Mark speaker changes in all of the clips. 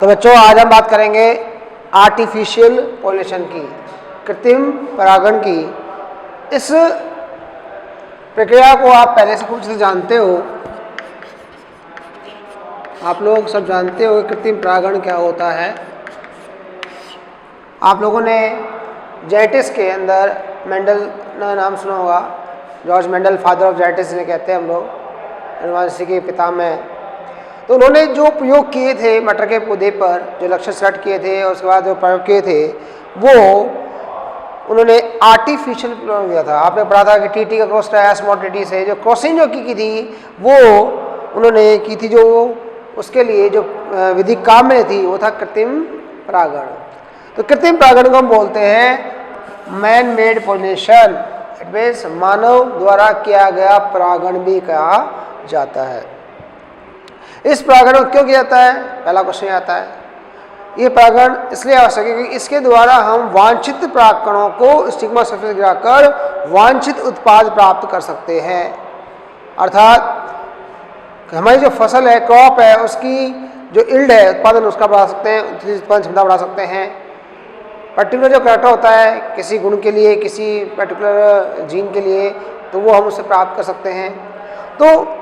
Speaker 1: तो बच्चों आज हम बात करेंगे आर्टिफिशियल पॉलिनेशन की, कृत्रिम परागण की। इस प्रक्रिया को आप पहले से कुछ जानते हो, आप लोग सब जानते हो कृत्रिम परागण क्या होता है। आप लोगों ने जेनेटिक्स के अंदर मेंडल का नाम सुना होगा। George Mendel father of genetics जिन्हें कहते हैं हम लोग, अनुवांशिकी के पितामह। तो उन्होंने जो प्रयोग किए थे मटर के पौधे पर, जो लक्ष्य सेट किए थे और उसके बाद जो प्रयोग किए थे, वो उन्होंने आर्टिफिशियल प्रयोग किया था। आपने पढ़ा था कि टीटी का क्रॉस टीटी से जो क्रॉसिंग जो की थी वो उन्होंने की थी, जो उसके लिए जो विधि काम में थी वो था कृत्रिम परागण। तो कृत्रिम परागण को हम बोलते हैं man made pollination, it means मानव द्वारा किया गया परागण भी कहा जाता है। इस परागण को क्यों किया जाता है, पहला क्वेश्चन आता है। ये परागण इसलिए आवश्यक है क्योंकि इसके द्वारा हम वांछित परागकणों को स्टिग्मा सरफेस गिराकर वांछित उत्पाद प्राप्त कर सकते हैं। अर्थात हमारी जो फसल है, क्रॉप है, उसकी जो इल्ड है, उत्पादन उसका बढ़ा सकते हैं, उत्पादन क्षमता बढ़ा सकते हैं। पर्टिकुलर जो करैक्टर होता है किसी गुण के लिए, किसी पर्टिकुलर जीन के लिए, तो वो हम उससे प्राप्त कर सकते हैं। तो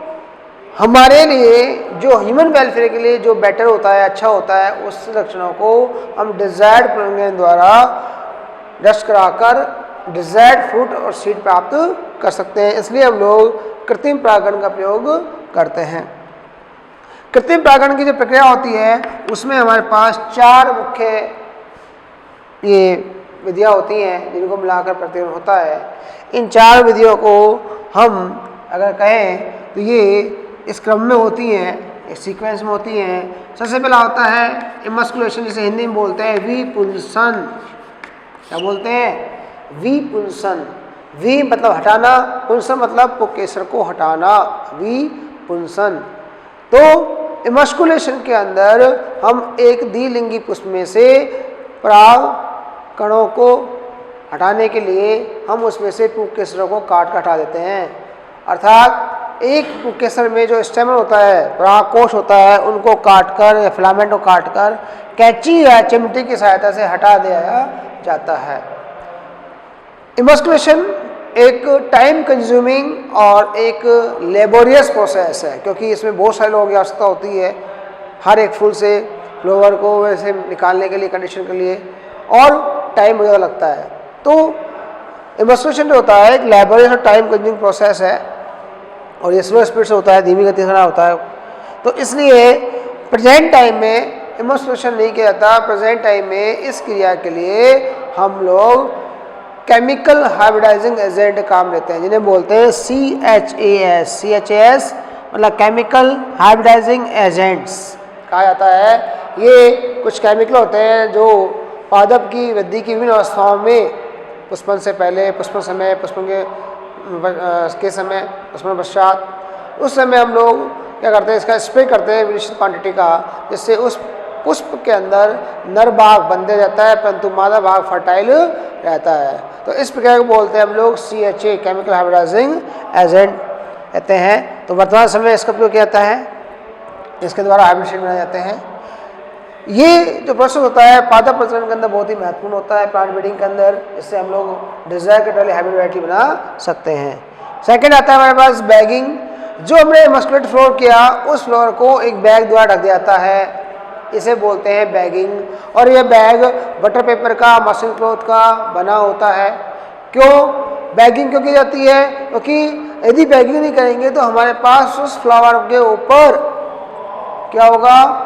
Speaker 1: हमारे लिए जो ह्यूमन वेलफेयर के लिए जो बेटर होता है, अच्छा होता है, उस लक्षणों को हम डिजायर्ड परागण द्वारा नष्ट कराकर डिजायर्ड फ्रूट और सीड प्राप्त कर सकते हैं। इसलिए हम लोग कृत्रिम परागण का प्रयोग करते हैं। कृत्रिम परागण की जो प्रक्रिया होती है उसमें हमारे पास 4 मुख्य ये विधियाँ होती हैं जिनको मिलाकर प्रतिगमन होता है। इन 4 विधियों को हम अगर कहें तो ये इस क्रम में होती हैं, इस सीक्वेंस में होती हैं। सबसे पहला होता है इमस्कुलेशन, जिसे हिंदी में बोलते हैं विपुंसन। क्या बोलते हैं? विपुंसन। वि मतलब हटाना, पुंसन मतलब पुंकेसर को हटाना, विपुंसन। तो इमस्कुलेशन के अंदर हम एक द्विलिंगी पुष्प में से पराग कणों को हटाने के लिए हम उसमें से पुंकेसरों को काट कर हटा देते हैं। अर्थात एक पुंकेसर में जो स्टेमन होता है, परागकोश होता है, उनको काटकर या फिलामेंट को काटकर कैंची या चिमटी की सहायता से हटा दिया जाता है। इमस्कुलेशन एक टाइम कंज्यूमिंग और एक लेबोरियस प्रोसेस है, क्योंकि इसमें बहुत सारे लोगों की आवश्यकता होती है हर एक फूल से फ्लावर को वैसे निकालने के लिए, कंडीशन के लिए, और टाइम ज़्यादा लगता है। तो इमस्कुलेशन जो होता है एक लेबोरियस और टाइम कंज्यूमिंग प्रोसेस है और ये स्लो स्पीड से होता है, धीमी गति से होता है। तो इसलिए प्रेजेंट टाइम में इमस्कुलेशन नहीं किया जाता। प्रेजेंट टाइम में इस क्रिया के लिए हम लोग केमिकल हाइब्रिडाइजिंग एजेंट काम लेते हैं, जिन्हें बोलते हैं CHAS। CHAS मतलब केमिकल हाइब्रिडाइजिंग एजेंट्स कहा जाता है। ये कुछ केमिकल होते हैं जो पादप की वृद्धि की विभिन्न अवस्थाओं में, पुष्पन से पहले, पुष्पन समय, पुष्पन के समय, पुष्पन पश्चात, उस समय हम लोग क्या करते हैं, इसका स्प्रे करते हैं निश्चित क्वांटिटी का, जिससे उस पुष्प के अंदर नर भाग बंधे जाता है परंतु मादा भाग फर्टाइल रहता है। तो इस प्रक्रिया को बोलते हैं हम लोग CHA, केमिकल हाइब्रिडाइजिंग एजेंट कहते हैं। तो वर्तमान समय इसका उपयोग किया जाता है, इसके द्वारा हाइब्रिड बनाए जाते हैं। ये जो प्रोसेस होता है पादप प्रजनन के अंदर बहुत ही महत्वपूर्ण होता है, प्लांट ब्रीडिंग के अंदर। इससे हम लोग डिजायर के टर्ली हाइब्रिड वैरायटी बना सकते हैं। सेकंड आता है हमारे पास बैगिंग। जो हमने मस्कुलेट फ्लोर किया उस फ्लोर को एक बैग द्वारा ढक दिया जाता है, इसे बोलते हैं बैगिंग। और यह बैग बटर पेपर का, मसल क्लॉथ का बना होता है। क्यों बैगिंग क्यों की जाती है? क्योंकि यदि बैगिंग नहीं करेंगे तो हमारे पास उस फ्लावर के ऊपर क्या होगा,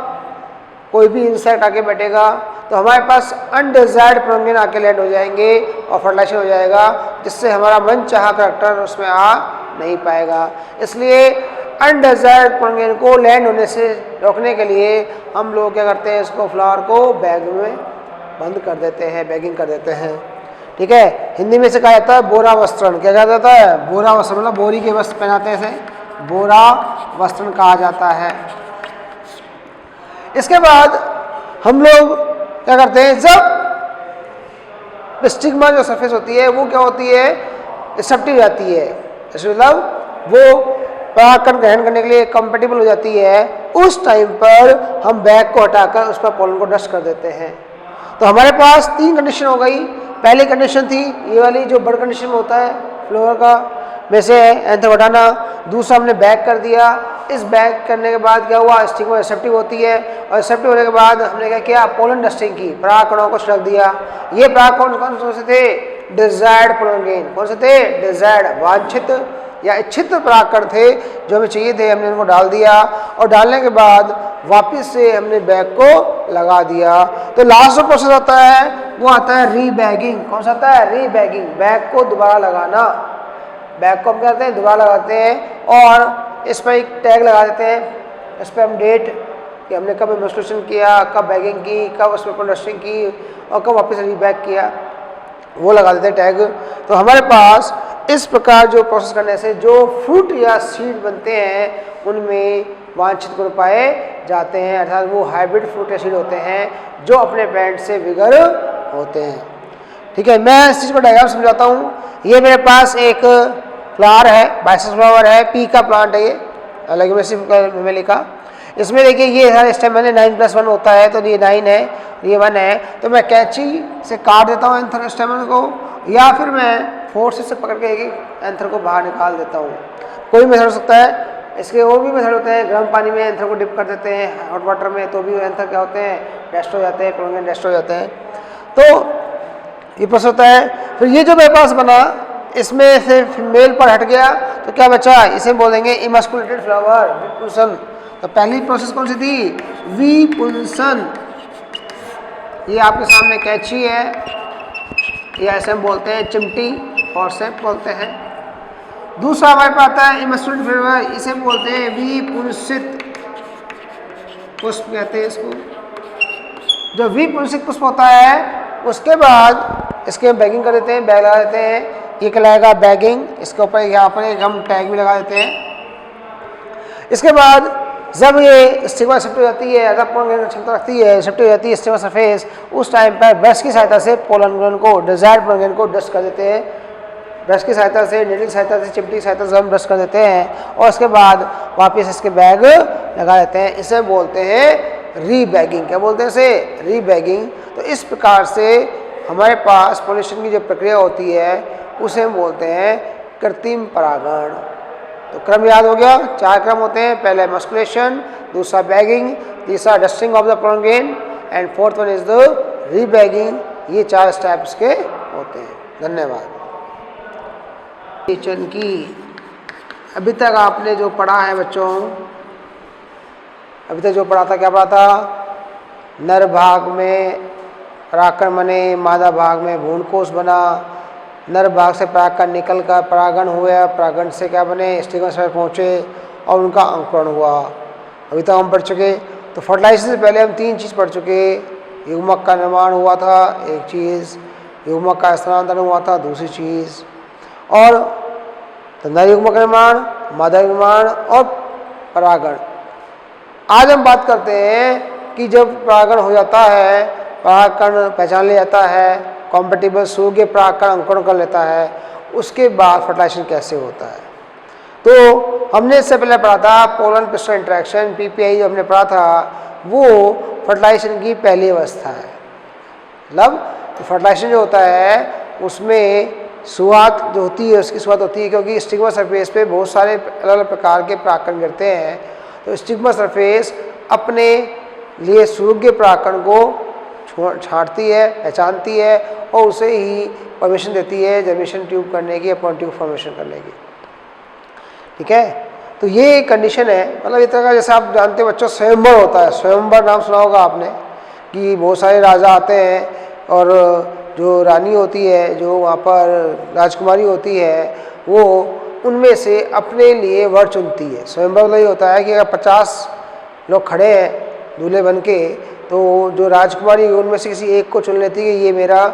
Speaker 1: कोई भी इंसेक्ट आके बैठेगा तो हमारे पास अनडिजायर्ड परागण आके लैंड हो जाएंगे और फर्टिलाइजेशन हो जाएगा, जिससे हमारा मनचाहा करैक्टर उसमें आ नहीं पाएगा। इसलिए अनडिजायर्ड परागण को लैंड होने से रोकने के लिए हम लोग क्या करते हैं, इसको फ्लावर को बैग में बंद कर देते हैं, बैगिंग कर देते हैं। ठीक है, हिंदी में से कहा जाता है बोरा वस्त्रण। क्या कहा जाता है? बोरा वस्त्र, मतलब बोरी के वस्त्र पहनाते हैं, इसे बोरा वस्त्रण कहा जाता है। इसके बाद हम लोग क्या करते हैं, जब स्टिग्मा जो सरफेस होती है वो क्या होती है, रिसेप्टिव जाती है, मतलब वो परागकण ग्रहण करने के लिए कंपेटिबल हो जाती है, उस टाइम पर हम बैग को हटाकर उस पर पोलन को डस्ट कर देते हैं। तो हमारे पास 3 कंडीशन हो गई। पहली कंडीशन थी ये वाली जो बर्ड कंडीशन में होता है फ्लोवर का में से एंथर हटाना। दूसरा हमने बैग कर दिया। इस बैग करने के बाद क्या हुआ, स्टिग्मा रिसेप्टिव होती है और रिसेप्टिव होने के बाद हमने क्या किया, पोलन डस्टिंग की, परागकणों को छिड़क दिया। ये परागकण कौन से थे, डिजायर्ड पोलन ग्रेन। कौन से थे, डिजायर्ड, वांछित या इच्छित परागकण थे जो हमें चाहिए थे, हमने उनको डाल दिया और डालने के बाद वापस से हमने बैग को लगा दिया। तो लास्ट जो प्रोसेस आता है वो आता है रीबैगिंग। कौन सा आता है, रीबैगिंग, बैग को दोबारा लगाना। बैग को हम क्या करते हैं, दोबारा लगाते हैं और इस पर एक टैग लगा देते हैं। इस पर हम डेट कि हमने कब इन्वेस्टिगेशन किया, कब बैगिंग की, कब उस पर डस्टिंग की और कब वापस रीबैग किया, वो लगा देते हैं टैग। तो हमारे पास इस प्रकार जो प्रोसेस करने से जो फ्रूट या सीड बनते हैं उनमें वांछित गुण पाए जाते हैं, अर्थात वो हाइब्रिड फ्रूट या सीड होते हैं जो अपने पेरेंट से बिगर होते हैं। ठीक है, मैं इस चीज़ को डायग्राम समझाता हूँ। ये मेरे पास एक फ्लावर है, बाइसेप्स फ्लावर है, पी का प्लांट है, ये लेगुमिनेसी का। इसमें देखिए ये हर स्टेम मैंने 9+1 होता है, तो ये 9 है, ये 1 है। तो मैं कैंची से काट देता हूँ एंथर स्टेमन को, या फिर मैं फोर्स से पकड़ के एक एंथर को बाहर निकाल देता हूँ। कोई मेथड हो सकता है। इसके और भी मेथड होते हैं, गर्म पानी में एंथर को डिप कर देते हैं, हॉट वाटर में, तो भी एंथर क्या होते हैं, डेस्ट हो जाते हैं, प्रोंगेन डेस्ट हो जाते हैं। तो ये प्रोसेस होता है। फिर ये जो मेरे पास बना, इसमें से फीमेल पर हट गया तो क्या बचा, इसे बोलेंगे इमस्कुलेटेड फ्लावर, विपुंसन। तो पहली प्रोसेस कौन सी थी, विपुंसन। ये आपके सामने कैंची है, ये ऐसे हम बोलते हैं चिमटी, फॉर्सेप बोलते हैं। दूसरा हमारे पास आता है इमस्कुलेटेड फ्लावर, इसे बोलते हैं विपुंसित पुष्प कहते हैं इसको। जो विपुंसित पुष्प होता है उसके बाद इसके हम बैगिंग कर देते हैं, बैग लगा देते हैं। ये कहलाएगा बैगिंग। इसके ऊपर यहाँ पर एक हम टैग भी लगा देते हैं। इसके बाद जब ये स्टिग्मा रिसेप्टिव हो जाती है, अगर पोलन क्षमता रखती है, रिसेप्टिव हो जाती है स्टिग्मा सरफेस, उस टाइम पर ब्रश की सहायता से पोलन ग्रेन को, डिजायर्ड पोलन ग्रेन को डस्ट कर देते हैं। ब्रश की सहायता से, नीडल की सहायता से, चिमटी की सहायता से हम डस्ट कर देते हैं और उसके बाद वापस इसके बैग लगा देते हैं। इसे बोलते हैं रीबैगिंग। क्या बोलते हैं इसे, रीबैगिंग। तो इस प्रकार से हमारे पास पोलिनेशन की जो प्रक्रिया होती है उसे हम बोलते हैं कृत्रिम परागण। तो क्रम याद हो गया, 4 क्रम होते हैं। पहले मस्कुलेशन, दूसरा बैगिंग, तीसरा dusting of the pollen grain and fourth one is the rebagging. ये 4 स्टेप्स के होते हैं। धन्यवाद। किचन की अभी तक आपने जो पढ़ा है बच्चों, अभी तक जो पढ़ा था, क्या पढ़ा था, नर भाग में परागकण बने, मादा भाग में भ्रूणकोश बना, नर भाग से परागकण निकल कर परागण हुआ, परागण से क्या बने, स्टिग्मा पर पहुँचे और उनका अंकुरण हुआ। अभी तक हम पढ़ चुके। तो फर्टिलाइजेशन से पहले हम 3 चीज़ पढ़ चुके। युग्मक का निर्माण हुआ था एक चीज़, युग्मक का स्थानांतरण हुआ था दूसरी चीज़, और नर युग्मक निर्माण, मादा निर्माण और परागण। आज हम बात करते हैं कि जब परागण हो जाता है, परागकण पहचान लिया जाता है, कॉम्पेटिबल सूर्य परागकण अंकुरण कर लेता है, उसके बाद फर्टिलाइजेशन कैसे होता है। तो हमने इससे पहले पढ़ा था पोलन क्रिस्टल इंटरेक्शन, पीपीआई जो हमने पढ़ा था वो फर्टिलाइजेशन की पहली अवस्था है। मतलब तो फर्टिलाइजेशन जो होता है उसमें शुरुआत जो होती है, उसकी शुरुआत होती है क्योंकि स्टिग्मा सरफेस पे बहुत सारे अलग अलग प्रकार के परागकण गिरते हैं। तो स्टिग्मा सरफेस अपने लिए सूर्य परागकण को छांटती है, पहचानती है और उसे ही परमिशन देती है जर्मिनेशन ट्यूब करने की, अपॉन ट्यूब फॉर्मेशन करने की। ठीक है, तो ये कंडीशन है। मतलब इस तरह का, जैसे आप जानते हो बच्चों, स्वयंवर होता है। स्वयंवर नाम सुना होगा आपने, कि बहुत सारे राजा आते हैं और जो रानी होती है, जो वहाँ पर राजकुमारी होती है, वो उनमें से अपने लिए वर चुनती है। स्वयंवर मतलब ये होता है कि अगर 50 लोग खड़े हैं दूल्हे बन के, तो जो राजकुमारी उनमें से किसी एक को चुन लेती है कि ये मेरा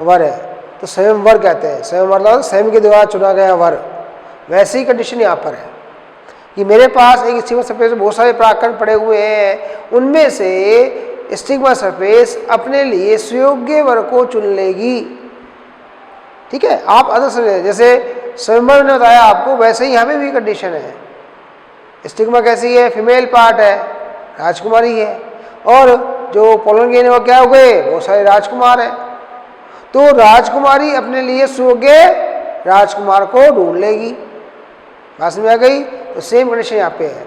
Speaker 1: वर है, तो स्वयंवर कहते हैं। स्वयंवर मतलब स्वयं के द्वारा चुना गया वर। वैसे ही कंडीशन यहाँ पर है कि मेरे पास एक स्टिग्मा सरफेस में बहुत सारे परागकण पड़े हुए हैं, उनमें से स्टिग्मा सरफेस अपने लिए सुयोग्य वर को चुन लेगी। ठीक है, आप अदर समझे, जैसे स्वयंवर ने बताया आपको, वैसे ही यहाँ पे भी कंडीशन है स्टिग्मा कैसी है, फीमेल पार्ट है, राजकुमारी है, और जो पोलन ग्रेन है वो क्या हो गए, वो सारे राजकुमार है। तो राजकुमारी अपने लिए सुयोग्य राजकुमार को ढूंढ लेगी। बात समझ आ गई? तो सेम कंडीशन यहाँ पे है।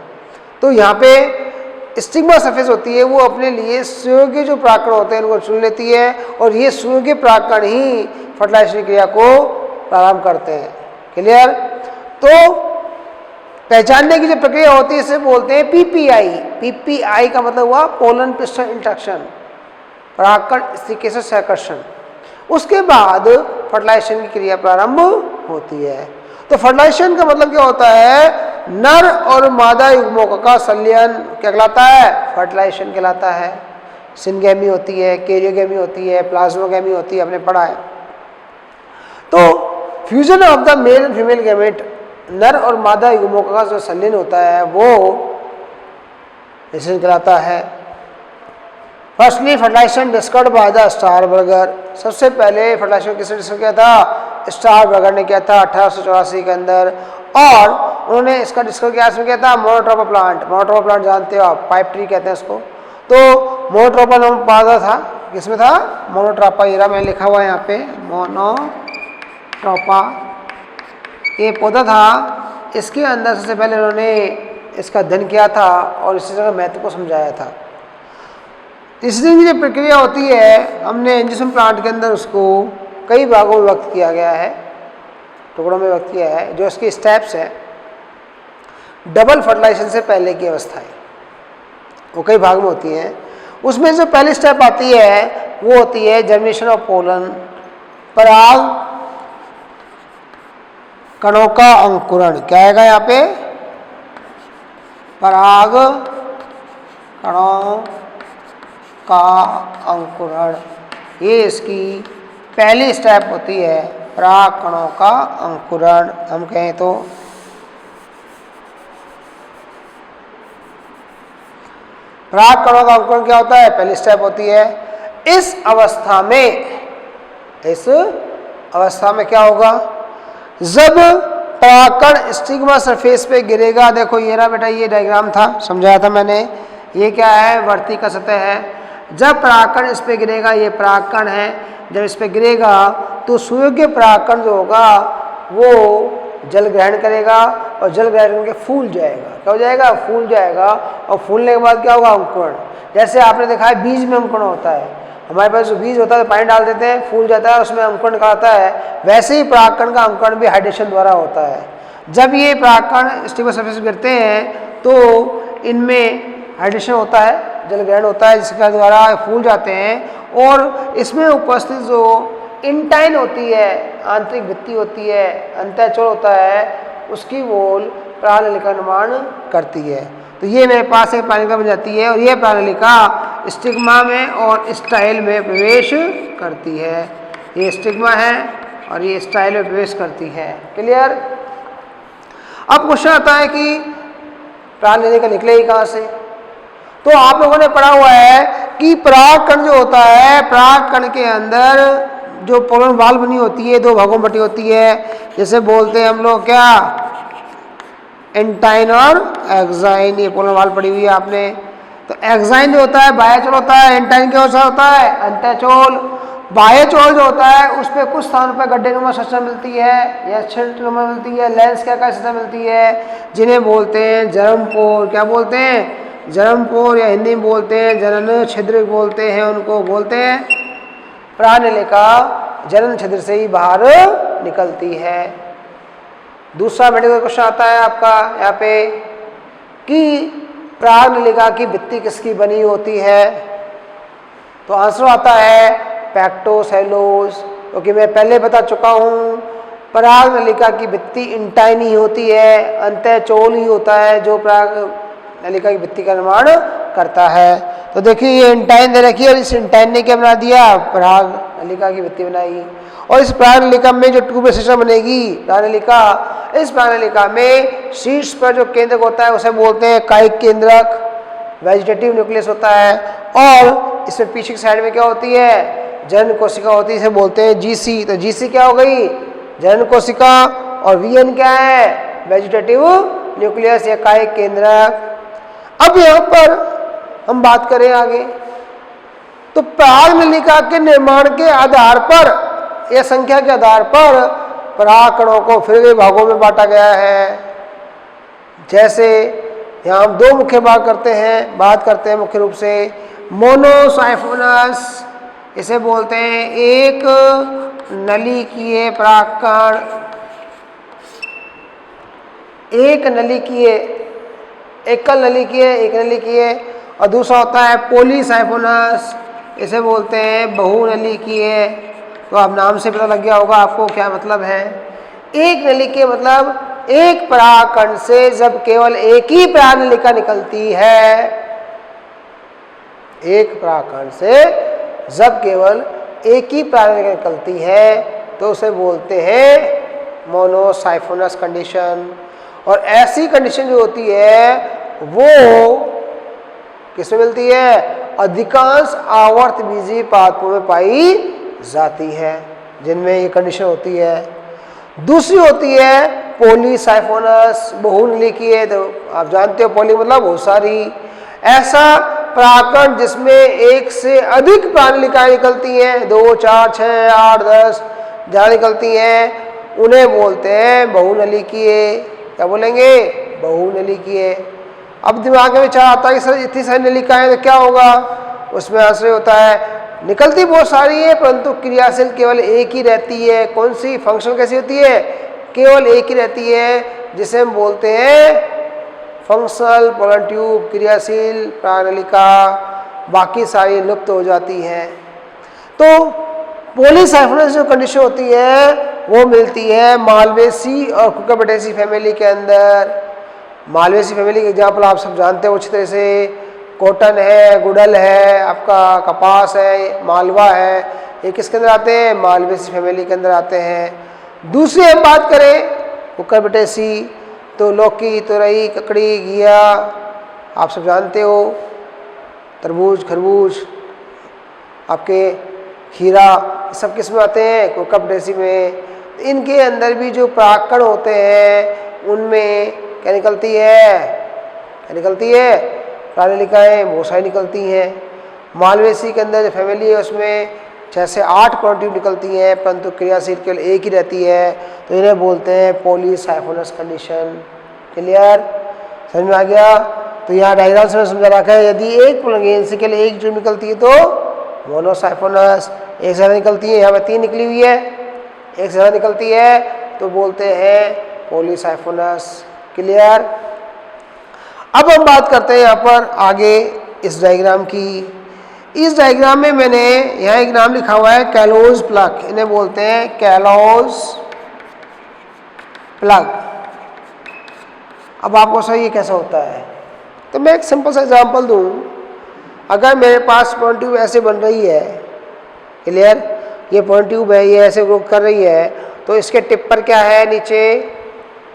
Speaker 1: तो यहाँ पे स्टिग्मा सरफेस होती है, वो अपने लिए सुयोग्य जो परागकण होते हैं उनको चुन लेती है, और ये सुयोग्य परागकण ही फर्टिलाइजेशन क्रिया को प्रारंभ करते हैं। क्लियर? तो पहचानने की जो प्रक्रिया होती है इसे बोलते हैं पीपीआई। पीपीआई का मतलब हुआ पोलन पिस्टन इंट्रैक्शन, परागकण स्थिति से सहकर्षण। उसके बाद फर्टिलाइजेशन की क्रिया प्रारंभ होती है। तो फर्टिलाइजेशन का मतलब क्या होता है, नर और मादा युग्मकों का संलयन क्या कहलाता है, फर्टिलाइजेशन कहलाता है। सिनगैमी होती है, कैरियोगैमी होती है, प्लाज्मोगैमी होती है, आपने पढ़ा है। तो fusion of the male and female gamete, नर और मादा युग्मकों का जो संलयन होता है वो फर्टिलाइजेशन कहलाता है। Firstly fertilisation discovered by the Strasburger. सबसे पहले फर्टिलाइजेशन किसने डिस्कवर किया था, स्टारबर्गर ने किया था 1884 के अंदर, और उन्होंने इसका डिस्कवर किया, इसमें क्या था, मोनोट्रोपा प्लांट। मोनोट्रोपा प्लांट जानते हो आप, पाइप ट्री कहते हैं इसको। तो मोनोट्रोपा नाम पौधा था, किसमें था, मोनोट्रोपा। ये मैंने लिखा हुआ है यहाँ पे, मोनोट्रोपा ये पौधा था। इसके अंदर सबसे पहले उन्होंने इसका अध्ययन किया था और इसी तरह महत्व को समझाया था। तीसरी की जो प्रक्रिया होती है, हमने एंजियोस्पर्म प्लांट के अंदर उसको कई भागों में व्यक्त किया गया है, टुकड़ों में व्यक्त किया है। जो इसके स्टेप्स हैं, डबल फर्टिलाइजेशन से पहले की अवस्थाएं वो कई भाग में होती हैं। उसमें जो पहली स्टेप आती है वो होती है जर्मिनेशन ऑफ पोलन, पराग कणों का अंकुरण। क्या आएगा यहाँ पे, पराग कणों का अंकुरण। ये इसकी पहली स्टेप होती है, पराग कणों का अंकुरण। हम कहें तो पराग कणों का अंकुरण क्या होता है, पहली स्टेप होती है। इस अवस्था में क्या होगा, जब परागकण स्टिग्मा सरफेस पे गिरेगा, देखो ये रहा बेटा, ये डायग्राम था, समझाया था मैंने। ये क्या है, वर्ती का सतह है। जब परागकण इस पे गिरेगा, ये परागकण है, जब इस पे गिरेगा तो सुयोग्य परागकण जो होगा वो जल ग्रहण करेगा, और जल ग्रहण करके फूल जाएगा। क्या हो जाएगा, फूल जाएगा। और फूलने के बाद क्या होगा, अंकुरण। जैसे आपने देखा है बीज में अंकुरण होता है, हमारे पास जो बीज होता है पानी डाल देते हैं, फूल जाता है, उसमें अंकुरण निकलता है। वैसे ही परागकण का अंकुरण भी हाइड्रेशन द्वारा होता है। जब ये परागकण स्टिग्मा सरफेस पर गिरते हैं तो इनमें हाइड्रेशन होता है, जल ग्रहण होता है, जिसके द्वारा फूल जाते हैं। और इसमें उपस्थित जो इंटाइन होती है, आंतरिक भित्ति होती है, अंतःचोल होता है, उसकी वोल प्राणलिका निर्माण करती है। तो ये मेरे पास एक प्राणलिका बन जाती है, और ये प्राणलिका स्टिग्मा में और स्टाइल में प्रवेश करती है। ये स्टिग्मा है और ये स्टाइल में प्रवेश करती है। क्लियर? अब क्वेश्चन आता है कि प्राणलिका निकलेगी कहाँ से। तो आप लोगों ने पढ़ा हुआ है कि परागकण जो होता है, परागकण के अंदर जो पोलन वाल बनी होती है, दो भागों में बटी होती है। जैसे बोलते हैं हम लोग क्या, एंटाइन और एक्साइन। ये पोलन वाल पड़ी हुई है आपने। तो एक्साइन जो होता है बाह्यचोल होता है, एंटाइन क्या होता है, अंतःचोल। बाह्यचोल जो होता है उस पर कुछ स्थानों पर गड्ढेनुमा संरचना मिलती है या छिद्रनुमा मिलती है, लेंस क्या संरचना मिलती है, जिन्हें बोलते हैं जरमपोर। क्या बोलते हैं, जरमपोर, या हिंदी में बोलते हैं जनन छिद्र बोलते हैं, उनको बोलते हैं। प्राणलिका जनन छिद्र से ही बाहर निकलती है। दूसरा मेडिकल क्वेश्चन आता है आपका यहाँ पे कि प्राणलिका की भित्ति किसकी बनी होती है। तो आंसर आता है पैक्टोसेलोज, क्योंकि मैं पहले बता चुका हूँ परागनलिका की भित्ति इंटाइन ही होती है, अंतःचोल ही होता है जो परागनलिका की भित्ति का निर्माण करता है। तो देखिए ये इंटाइन दे रखी है, और इस इंटाइन ने क्या बना दिया, परागनलिका की भित्ति बनाई। और इस परागनलिका में जो ट्यूब सिस्टम बनेगी परागनलिका, इस परागनलिका में शीर्ष पर जो केंद्रक होता है उसे बोलते हैं कायिक केंद्रक, वेजिटेटिव न्यूक्लियस होता है। और इसमें पीछे की साइड में क्या होती है, जनन कोशिका होती है, इसे बोलते हैं जीसी। तो जीसी क्या हो गई, जनन कोशिका, और वीएन क्या है, वेजिटेटिव न्यूक्लियस या कायिक केंद्रक। अब यहाँ पर हम बात करें आगे, तो पराग नलिका के निर्माण के आधार पर या संख्या के आधार पर पराग कणों को फिर भी भागों में बांटा गया है। जैसे यहाँ हम दो मुख्य भाग बात करते हैं मुख्य रूप से मोनोसाइफोनस, इसे बोलते हैं एक नलिकीय परागकण, एक नलिकीय, एकल नलिकीय, एक नलिकीय। और दूसरा होता है पॉलीसाइफोनस, इसे बोलते हैं बहुनलिकीय। तो अब नाम से पता लग गया होगा आपको क्या मतलब है। एक नलिकीय मतलब एक परागकण से जब केवल एक ही पराग नलिका निकलती है, एक परागकण से जब केवल एक ही पराग नलिका निकलती है तो उसे बोलते हैं मोनोसाइफोनस कंडीशन। और ऐसी कंडीशन जो होती है वो किसमें मिलती है? अधिकांश आवर्तबीजी पादपों में पाई जाती है, जिनमें ये कंडीशन होती है। दूसरी होती है पॉलीसाइफोनस, बहुनलिकीय। तो आप जानते हो पॉली मतलब बहुत सारी। ऐसा परागकण जिसमें एक से अधिक परागनलिकाएं निकलती हैं, 2, 4, 6, 8, 10 जहाँ निकलती हैं, उन्हें बोलते हैं बहुनलिकीय। क्या बोलेंगे? बहुनलिकीय। अब दिमाग में विचार आता है कि सर इतनी सारी नलिकाएं तो क्या होगा? उसमें आंसर होता है निकलती बहुत सारी है परंतु क्रियाशील केवल एक ही रहती है। कौन सी? फंक्शन कैसी होती है? केवल एक ही रहती है, जिसे हम बोलते हैं फंक्शनल पोलर ट्यूब, क्रियाशील परागनलिका। बाकी सारी लुप्त हो जाती हैं। तो पॉलीसाइफोनस जो कंडीशन होती है वो मिलती है मालवेसी और कुकुरबिटेसी फैमिली के अंदर। मालवेसी फैमिली के एग्जाम्पल आप सब जानते हो अच्छी तरह से, कॉटन है, गुड़हल है, आपका कपास है, मालवा है, ये किसके अंदर आते हैं? मालवेसी फैमिली के अंदर आते हैं। दूसरी हम बात करें कुकुरबिटेसी, तो लौकी, तुरई, ककड़ी, घिया आप सब जानते हो, तरबूज, खरबूज, आपके खीरा, सब किस में आते हैं? कुकुरबिटेसी में। इनके अंदर भी जो परागकण होते हैं उनमें क्या निकलती है? क्या निकलती है? परागनलिकाएं बहुत सारी निकलती हैं। मालवेसी के अंदर जो फैमिली है उसमें 6 से 8 पॉजिटिव निकलती हैं परंतु क्रियाशील केवल एक ही रहती है, तो इन्हें बोलते हैं पॉलीसाइफोनस कंडीशन। क्लियर? समझ में आ गया? तो यहाँ डायग्राम से समझा रखा है, यदि एक प्लगेन से केवल एक ट्यूब निकलती है तो मोनोसाइफोनस, एक से ज़्यादा निकलती है, यहाँ पर 3 निकली हुई है, एक से ज़्यादा निकलती है तो बोलते हैं पॉलीसाइफोनस। क्लियर? अब हम बात करते हैं यहाँ पर आगे इस डायग्राम की। इस डायग्राम में मैंने यहाँ एक नाम लिखा हुआ है कैलोज प्लग, इन्हें बोलते हैं कैलोज प्लग। अब आपको सही ये कैसा होता है, तो मैं एक सिंपल सा एग्जांपल दूँ। अगर मेरे पास पॉइंट ट्यूब ऐसे बन रही है, क्लियर, ये पॉइंट ट्यूब है, ये ऐसे ग्रो कर रही है, तो इसके टिप पर क्या है? नीचे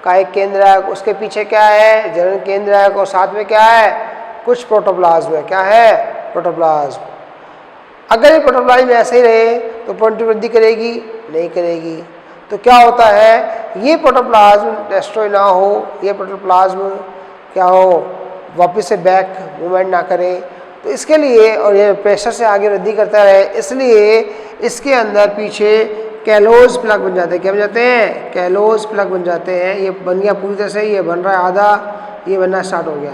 Speaker 1: कायिक केंद्रक, उसके पीछे क्या है? जनन केंद्रक, और साथ में क्या है? कुछ प्रोटोप्लाज्म है। क्या है? प्रोटोप्लाज्म। अगर ये प्रोटोप्लाज्म ऐसे ही रहे तो पॉइंट ट्यूब वृद्धि करेगी? नहीं करेगी। तो क्या होता है? ये प्रोटोप्लाज्म डिस्ट्रॉय ना हो, ये प्रोटोप्लाज्म क्या हो? वापस से बैक मूवमेंट ना करे, तो इसके लिए, और ये प्रेशर से आगे वृद्धि करता है, इसलिए इसके अंदर पीछे कैलोज प्लग बन जाते हैं। क्या बन जाते हैं? कैलोज प्लग बन जाते हैं। ये बन गया पूरी तरह से, ये बन रहा है आधा, ये बनना स्टार्ट हो गया।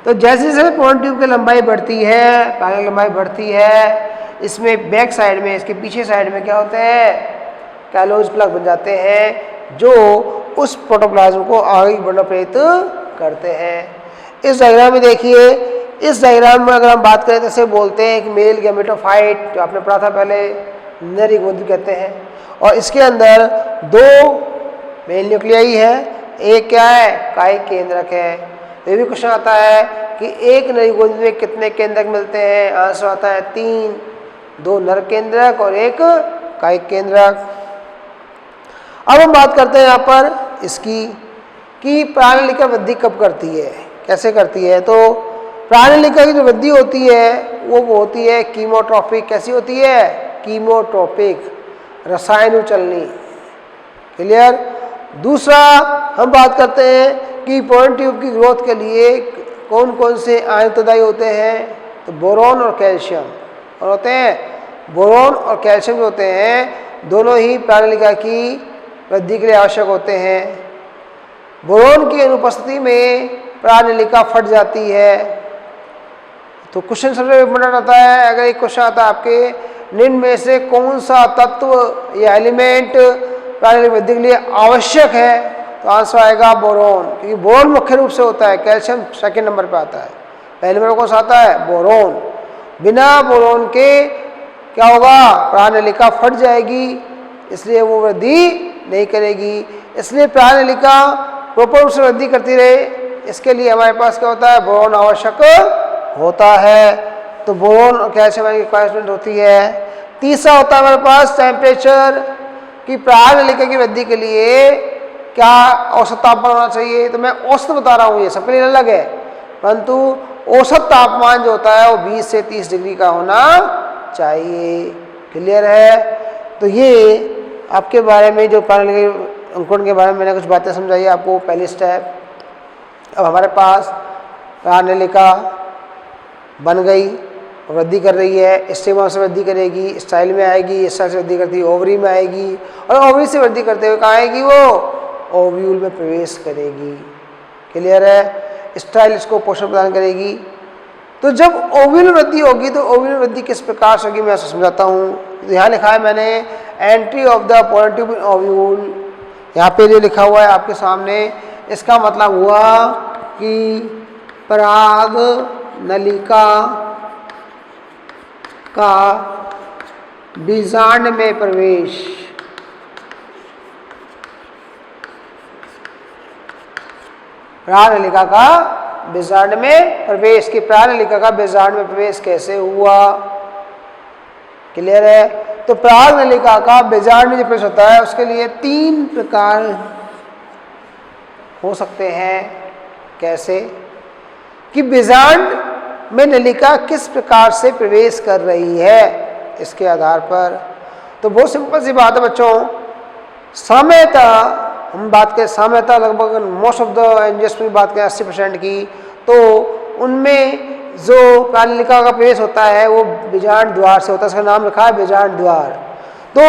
Speaker 1: तो जैसे जैसे पॉइंट ट्यूब की लंबाई बढ़ती है, पैनल लंबाई बढ़ती है, इसमें बैक साइड में, इसके पीछे साइड में क्या होते हैं? कैलोज प्लग बन जाते हैं जो उस प्रोटोप्लाज्म को आगे बढ़ना प्रेरित करते हैं। इस डायग्राम में देखिए, इस डायग्राम में अगर हम बात करें तो इसे बोलते हैं एक मेल गैमेटोफाइट, जो आपने पढ़ा था पहले, नर युग्मनद्वीप कहते हैं। और इसके अंदर 2 मेल न्यूक्लियाई है, एक क्या है? कायिक केंद्रक है। ये भी क्वेश्चन आता है कि एक नर युग्मनद्वीप में कितने केंद्रक मिलते हैं? आंसर आता है 3, 2 नर केंद्रक और एक कायिक केंद्रक। अब हम बात करते हैं यहाँ पर इसकी कि परागनलिका वृद्धि कब करती है, कैसे करती है। तो परागनलिका की जो वृद्धि होती है वो होती है कीमोट्रॉपिक। कैसी होती है? कीमोट्रॉपिक, रसायन उचलनी। क्लियर? दूसरा हम बात करते हैं कि पोलन ट्यूब की ग्रोथ के लिए कौन कौन से आयन उत्तरदायी होते हैं, तो बोरॉन और कैल्शियम और होते हैं। बोरॉन और कैल्शियम जो होते हैं दोनों ही प्राणलिका की वृद्धि के लिए आवश्यक होते हैं। बोरॉन की अनुपस्थिति में प्राणलिका फट जाती है। तो क्वेश्चन सबसे इम्पोर्टेंट आता है, अगर एक क्वेश्चन आता है आपके निम्न में से कौन सा तत्व या एलिमेंट प्राणलिका वृद्धि के लिए आवश्यक है, तो आंसर आएगा बोरॉन, क्योंकि बोरॉन मुख्य रूप से होता है, कैल्शियम सेकंड नंबर पे आता है। पहले नंबर कौन सा आता है, बोरॉन। बिना बोरॉन के क्या होगा, प्राणलिका फट जाएगी, इसलिए वो वृद्धि नहीं करेगी। इसलिए प्राणलिका प्रॉपर रूप से वृद्धि करती रहे, इसके लिए हमारे पास क्या होता है, बोरॉन आवश्यक होता है। तो बोरॉन और कैल्शियम की रिक्वायरमेंट होती है। तीसरा होता है हमारे पास टेम्परेचर, कि प्राणलिका की वृद्धि के लिए क्या औसत तापमान होना चाहिए। तो मैं औसत बता रहा हूँ, ये सबके लिए अलग है, परंतु औसत तापमान जो होता है वो 20 से 30 डिग्री का होना चाहिए। क्लियर है। तो ये आपके बारे में जो प्राणलिका अंकुरण के बारे में मैंने कुछ बातें समझाई आपको, पहली स्टेप। अब हमारे पास प्राणलिका बन गई, वृद्धि कर रही है, स्टेमा से वृद्धि करेगी, स्टाइल में आएगी, स्टाइल से वृद्धि करती है ओवरी में आएगी, और ओवरी से वृद्धि करते हुए कहाँ आएगी, वो ओव्यूल में प्रवेश करेगी। क्लियर है। स्टाइल इसको पोषण प्रदान करेगी। तो जब ओव्यूल में वृद्धि होगी तो ओव्यूल में वृद्धि किस प्रकार से होगी मैं आपको समझाता हूँ। यहाँ लिखा है मैंने, entry of the pollen tube in ovule, यहाँ पे जो लिखा हुआ है आपके सामने, इसका मतलब हुआ कि पराग नलिका का बीजांड में प्रवेश। प्राणलिका का बीजांड में प्रवेश, की प्राणलिका का बीजांड में प्रवेश कैसे हुआ। क्लियर है। तो प्राणलिका का बीजांड में जो प्रवेश होता है उसके लिए 3 प्रकार हो सकते हैं। कैसे, कि बीजांड में नलिका किस प्रकार से प्रवेश कर रही है, इसके आधार पर। तो बहुत सिंपल सी बात है बच्चों, साम्यता हम बात करें, साम्यता लगभग मोस्ट ऑफ द एंजियोस्पर्म की बात करें 80% की, तो उनमें जो प्राणलिका का प्रवेश होता है वो बीजांड द्वार से होता है, इसका नाम रखा है बीजांड द्वार। तो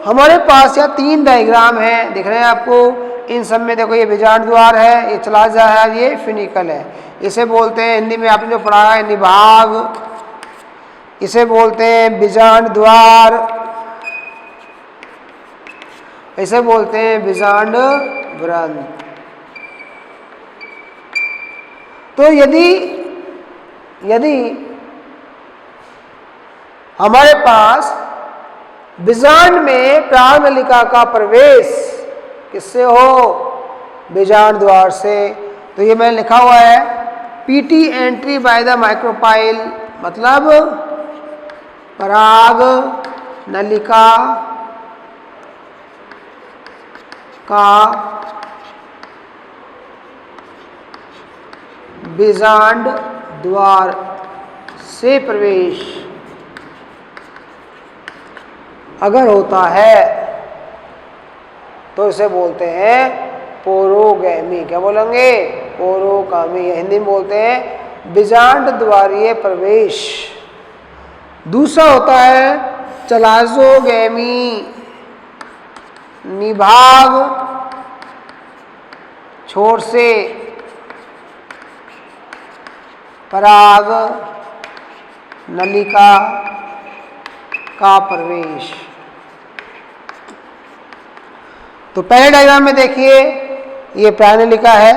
Speaker 1: हमारे पास यहाँ 3 डायग्राम हैं, दिख रहे हैं आपको। इन सब में देखो, ये बीजांड द्वार है, ये चला जा है, ये फिनिकल है। इसे बोलते हैं, हिंदी में आपने जो पढ़ा है, निभाग। इसे बोलते हैं बीजांड द्वार, इसे बोलते हैं बीजांड ग्रंथ। तो यदि हमारे पास बीजांड में प्राणलिका का प्रवेश किससे हो, बीजांड द्वार से, तो ये मैंने लिखा हुआ है, PT entry by the micropyle, मतलब पराग नलिका का बीजांड द्वार से प्रवेश अगर होता है तो इसे बोलते हैं पोरोगैमी। क्या बोलेंगे, पोरोगामी, हिंदी में बोलते हैं बीजांड द्वारीय प्रवेश। दूसरा होता है चलाजोगैमी, निभाग छोर से पराग नलिका का प्रवेश। तो पहले डायग्राम में देखिए, ये प्राणलिका है,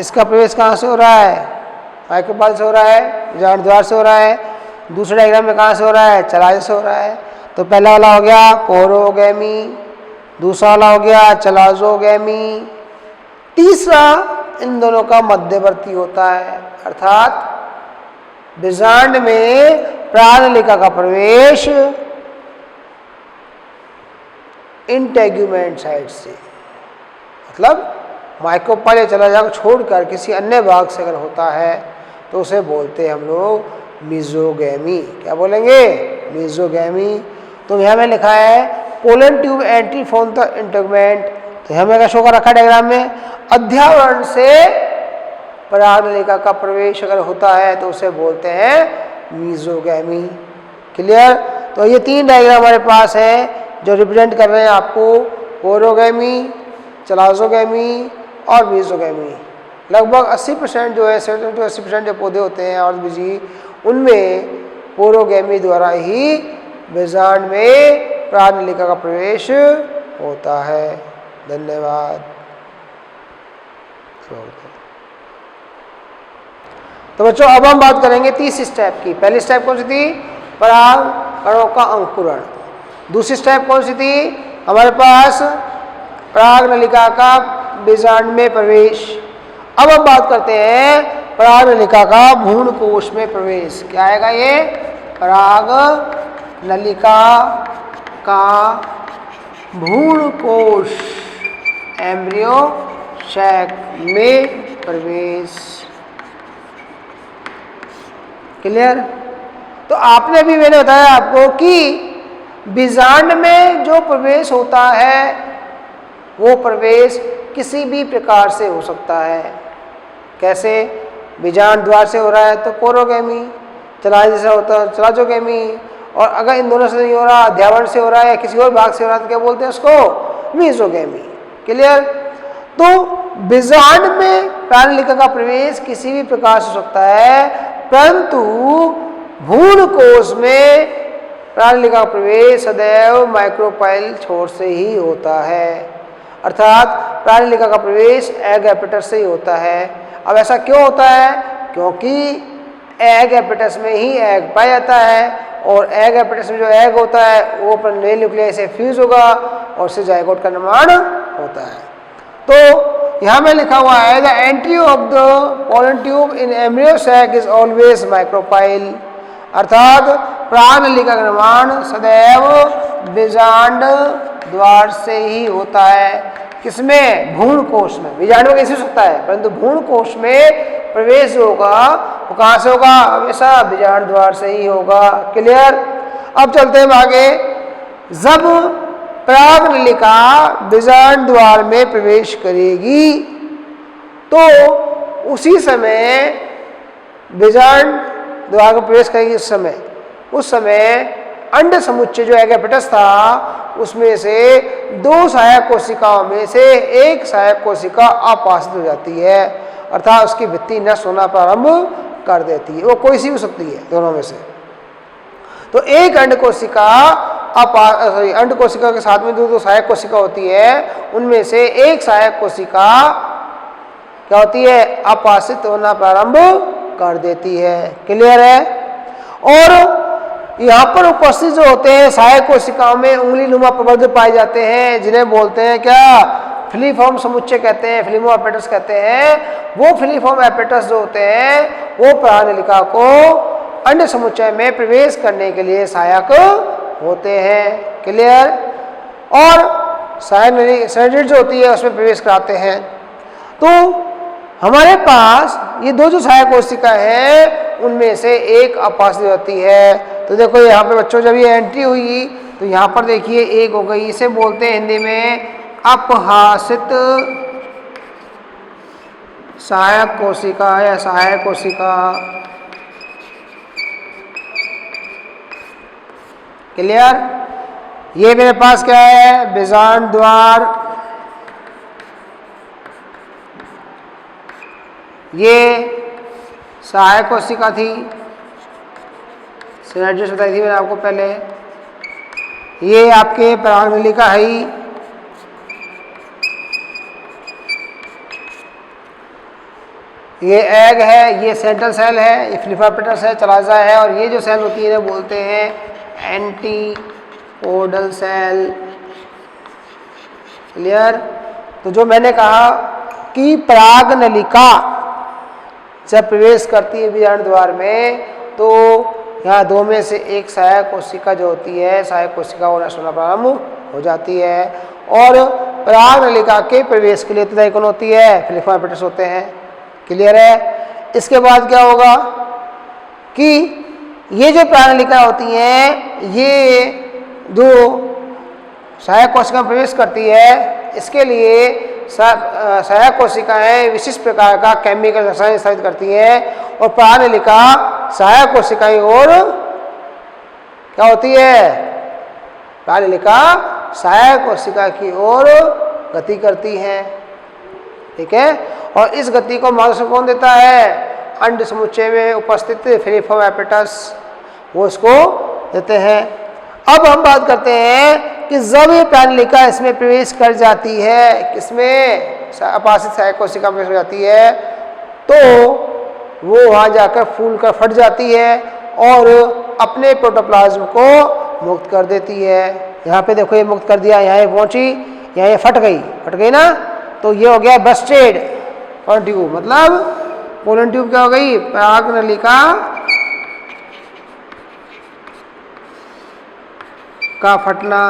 Speaker 1: इसका प्रवेश कहाँ से हो रहा है, माइक्रोपाइल से हो रहा है, बीजांड द्वार से हो रहा है। दूसरे डायग्राम में कहाँ से हो रहा है, चलाज से हो रहा है। तो पहला वाला हो गया पोरोगैमी, दूसरा वाला हो गया चलाजोगैमी, तीसरा इन दोनों का मध्यवर्ती होता है, अर्थात बीजांड में प्राणलिका का प्रवेश इंटेग्यूमेंट साइड से, मतलब माइक्रोपाइल चला जाकर छोड़कर किसी अन्य भाग से अगर होता है तो उसे बोलते हैं हम लोग मीजोगैमी। क्या बोलेंगे, मीजोगैमी। तो यहाँ में लिखा है pollen tube entry from the integument, तो हमें क्या शो कर रखा है डायग्राम में, अध्यावरण से पराग नलिका का प्रवेश अगर होता है तो उसे बोलते हैं मीजोगैमी। क्लियर? तो ये 3 डायग्राम हमारे पास है जो रिप्रेजेंट कर रहे हैं आपको पोरोगैमी, चलाजोगैमी और मीजोगैमी। लगभग 80% जो है 70 to 80% जो पौधे होते हैं और बीजी, उनमें पोरोगैमी द्वारा ही बीजांड में पराग नलिका का प्रवेश होता है। धन्यवाद। तो बच्चों अब हम बात करेंगे 30 स्टेप की। पहली स्टेप कौन सी थी? पराग कणों का अंकुरण। दूसरी स्टेप कौन सी थी? हमारे पास पराग नलिका का बीजांड में प्रवेश। अब हम बात करते हैं पराग नलिका का भ्रूण कोश में प्रवेश। क्या आएगा ये? पराग नलिका का भ्रूण कोश एम्ब्रियो सैक में प्रवेश। क्लियर? तो आपने भी मैंने बताया आपको कि बीजांड में जो प्रवेश होता है वो प्रवेश किसी भी प्रकार से हो सकता है। कैसे? बीजांड द्वार से हो रहा है तो पोरोगैमी, चला जैसा होता है चलाजोगैमी, और अगर इन दोनों से नहीं हो रहा, अध्यावरण से हो रहा है या किसी और भाग से हो रहा है तो क्या बोलते हैं उसको? मीजोगैमी। क्लियर? तो बीजांड में पराग नलिका का प्रवेश किसी भी प्रकार से हो सकता है, परंतु भ्रूण कोश में पराग नलिका का प्रवेश सदैव माइक्रोपाइल छोर से ही होता है। अर्थात पराग नलिका का प्रवेश एग एपिटस से ही होता है। अब ऐसा क्यों होता है? क्योंकि एग एपिटस में ही एग पाया जाता है और एग एपिटस में जो एग होता है वो अपने मेल न्यूक्लियस से फ्यूज होगा और उससे जायगोट का निर्माण होता है। तो यहाँ में लिखा हुआ है the entry of the pollen tube in embryo sac is always micropyle. अर्थात पराग नलिका का निर्माण सदैव बीजांड द्वार से ही होता है। किसमें? भ्रूण कोश में। बीजांड में कैसे हो सकता है, परंतु भ्रूण कोश में प्रवेश होगा वो कहाँ से होगा? हमेशा बीजांड द्वार से ही होगा। क्लियर? अब चलते हैं आगे। जब पराग नलिका बीजांड द्वार में प्रवेश करेगी तो उसी समय बीजांड द्वार में प्रवेश करेगी उस समय अंड समुच्चय जो एग एपिटस था उसमें से 2 सहायक कोशिकाओं में से एक सहायक कोशिका अपाशित हो जाती है, अर्थात उसकी भित्ति नष्ट होना प्रारंभ कर देती है। वो कोई सी हो सकती है दोनों में से। तो एक अंड कोशिका अंड कोशिका के साथ में 2 सहायक कोशिका होती है, उनमें से एक सहायक कोशिका क्या होती है? अपाशित होना प्रारंभ कर देती है। क्लियर है? और यहाँ पर उपस्थित जो होते हैं सहायक कोशिकाओं में उंगली नुमा प्रबंध पाए जाते हैं, जिन्हें बोलते हैं क्या? फिलीफॉर्म समुच्चय कहते हैं, फिलीमो एपेटस कहते हैं। वो फिलीफॉर्म एपेटस जो होते हैं वो पराग नलिका को अंड समुच्चय में प्रवेश करने के लिए सहायक होते हैं। क्लियर? और सहायक जो होती है उसमें प्रवेश कराते हैं। तो हमारे पास ये 2 जो सहायक कोशिका है उनमें से एक अपाशित होती है। तो देखो यहाँ पे बच्चों जब ये एंट्री हुई तो यहाँ पर देखिए एक हो गई, इसे बोलते हैं हिंदी में अपहासित सहायक कोशिका या सहायक कोशिका। क्लियर? ये मेरे पास क्या है? बीजांड द्वार। ये सहायक कोशिका थी, सिनर्जिस बताई थी मैंने आपको पहले। ये आपके पराग नलिका है ही। ये एग है, ये सेंट्रल सेल है, ये फिलीफॉर्म एपेटस है, चलाजा है, और ये जो सेल होती है बोलते हैं एंटीपोडल सेल। क्लियर? तो जो मैंने कहा कि पराग नलिका जब प्रवेश करती है बीजांड द्वार में तो यहाँ 2 में से एक सहायक कोशिका जो होती है सहायक कोशिका वो नष्ट होना प्रारंभ हो जाती है और पराग नलिका के प्रवेश के लिए तय कौन होती है? फिलीफॉर्म एपेटस होते हैं। क्लियर है? इसके बाद क्या होगा कि ये जो पराग नलिका होती हैं ये 2 सहायक कोशिका में प्रवेश करती है, इसके लिए सहायक कोशिकाएं विशिष्ट प्रकार का केमिकल रसायन स्थापित करती हैं और प्राणनलिका सहायक कोशिकाएं और क्या होती है, प्राणनलिका सहायक कोशिका की ओर गति करती है। ठीक है, और इस गति को मार्गदर्शन कौन देता है, अंड समुच्चय में उपस्थित फिलिफॉर्म एपेटस, वो इसको देते हैं। अब हम बात करते हैं कि जब ये प्राणनलिका इसमें प्रवेश कर जाती है, किसमें, अपाशित सहायक कोशिका में प्रवेश हो जाती है, तो वो वहाँ जाकर फूल कर फट जाती है और अपने प्रोटोप्लाज्म को मुक्त कर देती है। यहाँ पे देखो ये मुक्त कर दिया, यहाँ ये पहुँची, यहाँ ये फट गई ना, तो ये हो गया बस्टेड पोलन ट्यूब। मतलब पोलन ट्यूब क्या हो गई, प्राणनलिका का फटना,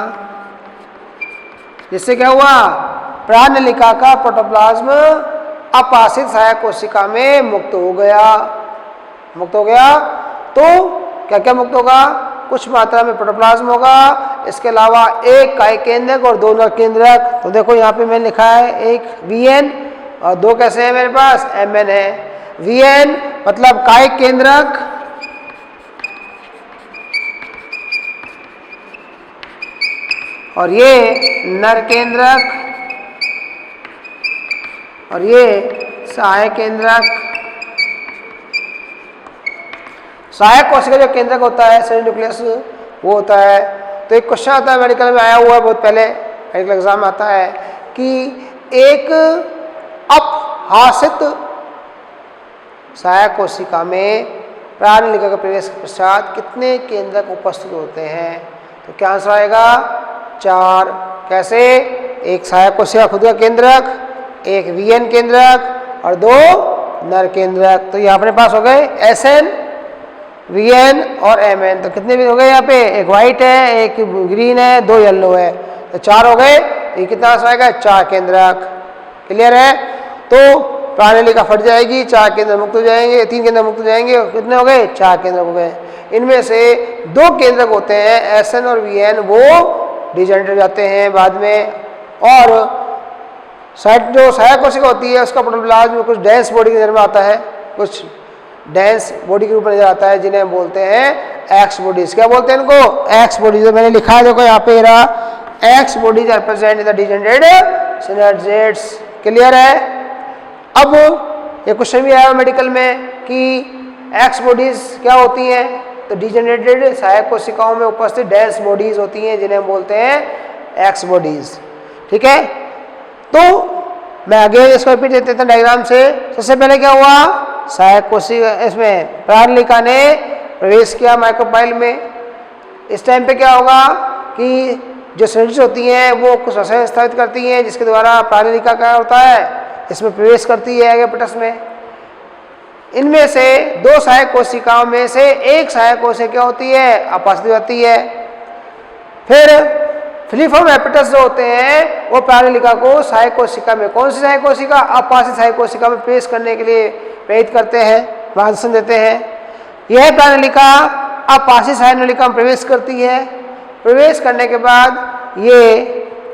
Speaker 1: जिससे क्या हुआ, प्राणनलिका का प्रोटोप्लाज्म अपाशित सहायक कोशिका में मुक्त हो गया। तो क्या क्या मुक्त होगा, कुछ मात्रा में प्रोटोप्लाज्म होगा, इसके अलावा एक कायिक केंद्रक और 2 नर केंद्रक। तो देखो यहाँ पे मैंने लिखा है एक VN और 2 कैसे है मेरे पास, MN है। VN मतलब कायिक केंद्रक और ये नर केंद्रक और ये सहायक केंद्रक। सहायक कोशिका जो केंद्रक होता है, सेल न्यूक्लियस, वो होता है। तो एक क्वेश्चन आता है मेडिकल में, आया हुआ है बहुत पहले, मेडिकल एग्जाम में आता है कि एक अपहासित सहायक कोशिका में प्राणनलिका के प्रवेश के पश्चात कितने केंद्रक उपस्थित होते हैं। तो क्या आंसर आएगा, 4। कैसे, एक सहायक कोशिका खुद का केंद्रक, एक VN केंद्रक और 2 नर केंद्रक। तो ये अपने पास हो गए SN, VN और MN। तो कितने भी हो गए यहाँ पे, एक वाइट है, एक ग्रीन है, 2 येलो है, तो 4 हो गए। तो ये कितना आंसर आएगा, 4 केंद्रक। क्लियर है, तो प्राणनलिका फट जाएगी, 4 केंद्र मुक्त हो जाएंगे, 3 केंद्र मुक्त हो जाएंगे। कितने हो गए, 4 केंद्र हो गए। इनमें से 2 केंद्रक होते हैं SN और VN, वो डिजेनरेट हो जाते हैं बाद में। और जो सहायक कोशिका होती है उसका प्रोटोप्लाज्म कुछ डेंस बॉडी के नजर में आता है, कुछ डेंस बॉडी के रूप में नजर आता है, जिन्हें बोलते हैं एक्स बॉडीज। क्या बोलते हैं इनको, एक्स बॉडीज। मैंने लिखा है देखो यहाँ पे रहा, X bodies are present the degenerated synergids. Clear है। अब ये क्वेश्चन भी आया मेडिकल में कि एक्स बॉडीज क्या होती हैं, तो डिजेनरेटेड सहायक कोशिकाओं में उपस्थित डेंस बॉडीज होती हैं, जिन्हें बोलते हैं एक्स बॉडीज। ठीक है, तो मैं आगे इसको रिपीट देते हैं डायग्राम से। सबसे पहले क्या हुआ, सहायक कोशिका, इसमें प्राणनलिका ने प्रवेश किया माइक्रोपाइल में। इस टाइम पे क्या होगा कि जो सिनर्जिड्स होती हैं वो कुछ रसायन स्थापित करती हैं, जिसके द्वारा प्राणनलिका क्या होता है, इसमें प्रवेश करती है एगेपेटस में। इनमें से 2 सहायक कोशिकाओं में से एक सहायक कोशिका क्या होती है, अपाशित होती है। फिर फिलिफॉर्म एपेटस जो होते हैं वो प्राणनलिका को सहायक कोशिका में, कौन सी सहायक कोशिका, अपाशित सहायक कोशिका में प्रवेश करने के लिए प्रेरित करते हैं, मार्गदर्शन देते हैं। यह प्राणनलिका अपाशित सहायक नलिका में प्रवेश करती है। प्रवेश करने के बाद ये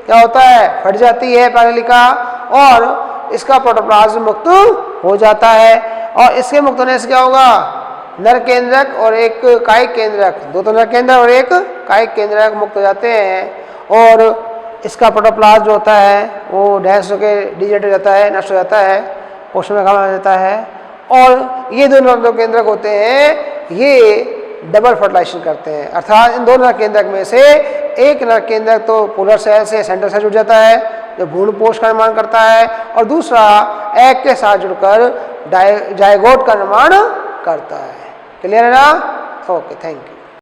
Speaker 1: क्या होता है, फट जाती है प्राणनलिका और इसका प्रोटोप्लाज्म मुक्त हो जाता है। और इसके मुक्त होने से क्या होगा, नर केंद्रक और एक कायिक केंद्रक, 2 नर केंद्रक और एक कायिक केंद्रक मुक्त हो जाते हैं। और इसका प्रोटोप्लाज्म जो होता है वो डैश होकर डिजेनरेट हो जाता है, नष्ट हो जाता है, पोषण में कम जाता है। और ये 2 नर केंद्रक होते हैं, ये डबल फर्टिलाइजेशन करते हैं, अर्थात इन 2 नर केंद्रक में से एक नर केंद्रक तो पोलर सेल से सेंट्रल सेल जुड़ जाता है जो भ्रूणपोष का निर्माण करता है, और दूसरा एग के साथ जुड़कर जायगोट का निर्माण करता है। क्लियर है ना? Okay, thank you.